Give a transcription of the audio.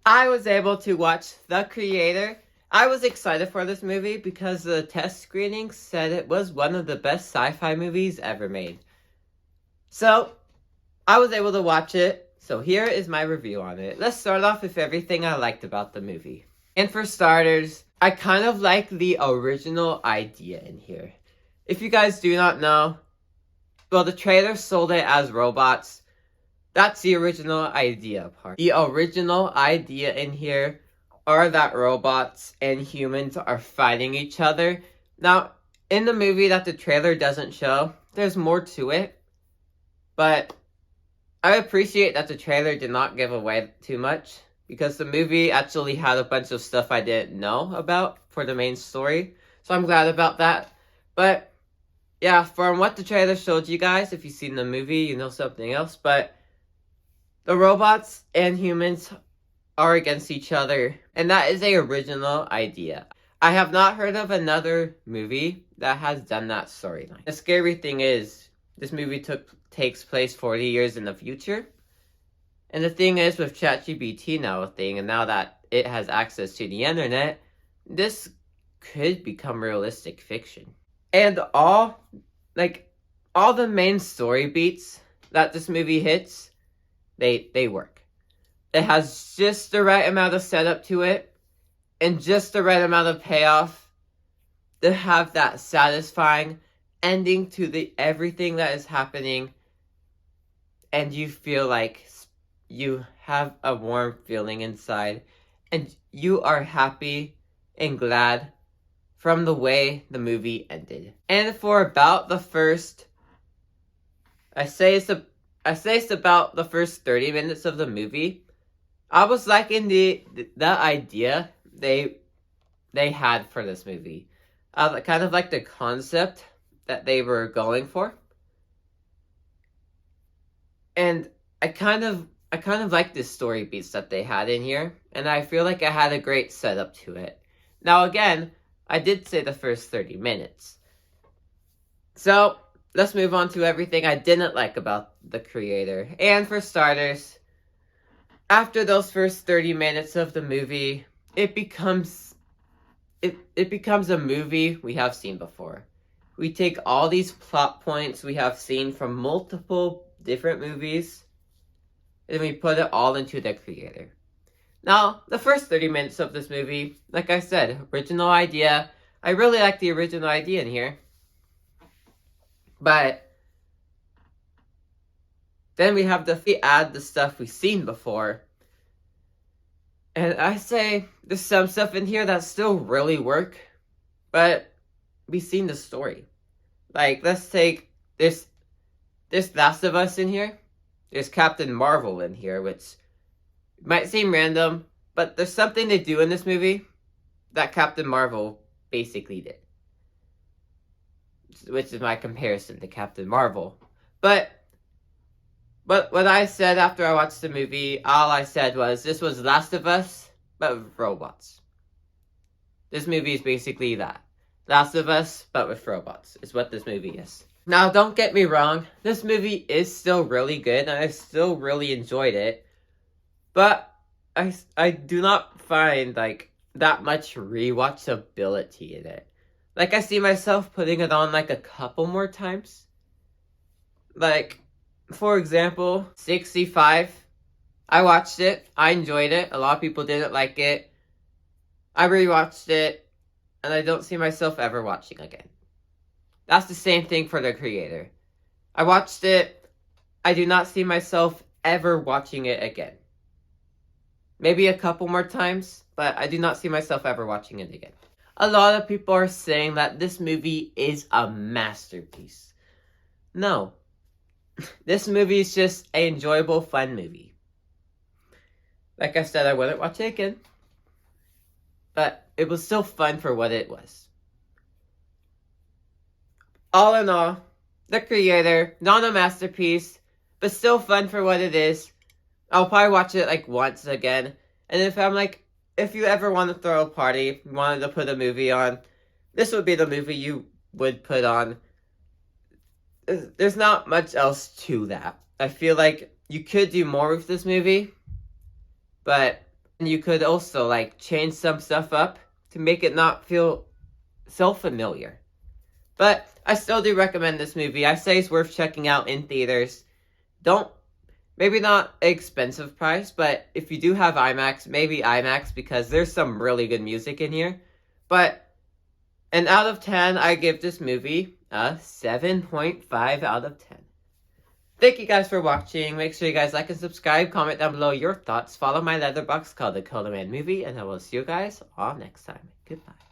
I was able to watch The Creator. I was excited for this movie because the test screening said it was one of the best sci-fi movies ever made. So, I was able to watch it. So here is my review on it. Let's start off with everything I liked about the movie. And for starters, I kind of like the original idea in here. If you guys do not know, well, the trailer sold it as robots. That's the original idea part. The original idea in here are that robots and humans are fighting each other. Now, in the movie that the trailer doesn't show, there's more to it. But I appreciate that the trailer did not give away too much, because the movie actually had a bunch of stuff I didn't know about for the main story. So I'm glad about that. But yeah, from what the trailer showed you guys, if you've seen the movie, you know something else. But the robots and humans are against each other, and that is an original idea. I have not heard of another movie that has done that storyline. The scary thing is, this movie takes place 40 years in the future. And the thing is, with ChatGPT now a thing, and now that it has access to the internet, this could become realistic fiction. And all the main story beats that this movie hits, they work. It has just the right amount of setup to it, and just the right amount of payoff to have that satisfying ending to everything that is happening, and you feel like you have a warm feeling inside, and you are happy and glad from the way the movie ended. And for about the first, I say it's about the first 30 minutes of the movie, I was liking the idea they had for this movie. Kind of like the concept that they were going for. And I kind of like the story beats that they had in here, and I feel like I had a great setup to it. Now again, I did say the first 30 minutes. So, let's move on to everything I didn't like about The Creator. And for starters, after those first 30 minutes of the movie, it becomes a movie we have seen before. We take all these plot points we have seen from multiple different movies, and we put it all into The Creator. Now, the first 30 minutes of this movie, like I said, original idea. I really like the original idea in here. But then we add the stuff we've seen before. And I say there's some stuff in here that still really work, but we've seen the story. Like, let's take this Last of Us in here. There's Captain Marvel in here, which might seem random, but there's something they do in this movie that Captain Marvel basically did. Which is my comparison to Captain Marvel. But what I said after I watched the movie, all I said was, this was Last of Us, but with robots. This movie is basically that. Last of Us, but with robots, is what this movie is. Now, don't get me wrong, this movie is still really good, and I still really enjoyed it. But I do not find, that much rewatchability in it. I see myself putting it on, a couple more times. For example, 65. I watched it. I enjoyed it. A lot of people didn't like it. I rewatched it, and I don't see myself ever watching again. That's the same thing for The Creator. I watched it. I do not see myself ever watching it again. Maybe a couple more times, but I do not see myself ever watching it again. A lot of people are saying that this movie is a masterpiece. No. This movie is just an enjoyable, fun movie. Like I said, I wouldn't watch it again. But it was still fun for what it was. All in all, The Creator, not a masterpiece, but still fun for what it is. I'll probably watch it once again. And if you ever want to throw a party, you wanted to put a movie on, this would be the movie you would put on. There's not much else to that. I feel like you could do more with this movie, but And you could also, like, change some stuff up to make it not feel so familiar. But I still do recommend this movie. I say it's worth checking out in theaters. Maybe not expensive price, but if you do have IMAX, maybe IMAX, because there's some really good music in here. But an out of 10, I give this movie a 7.5 out of 10. Thank you guys for watching. Make sure you guys like and subscribe. Comment down below your thoughts. Follow my letterbox called The Color Man Movie. And I will see you guys all next time. Goodbye.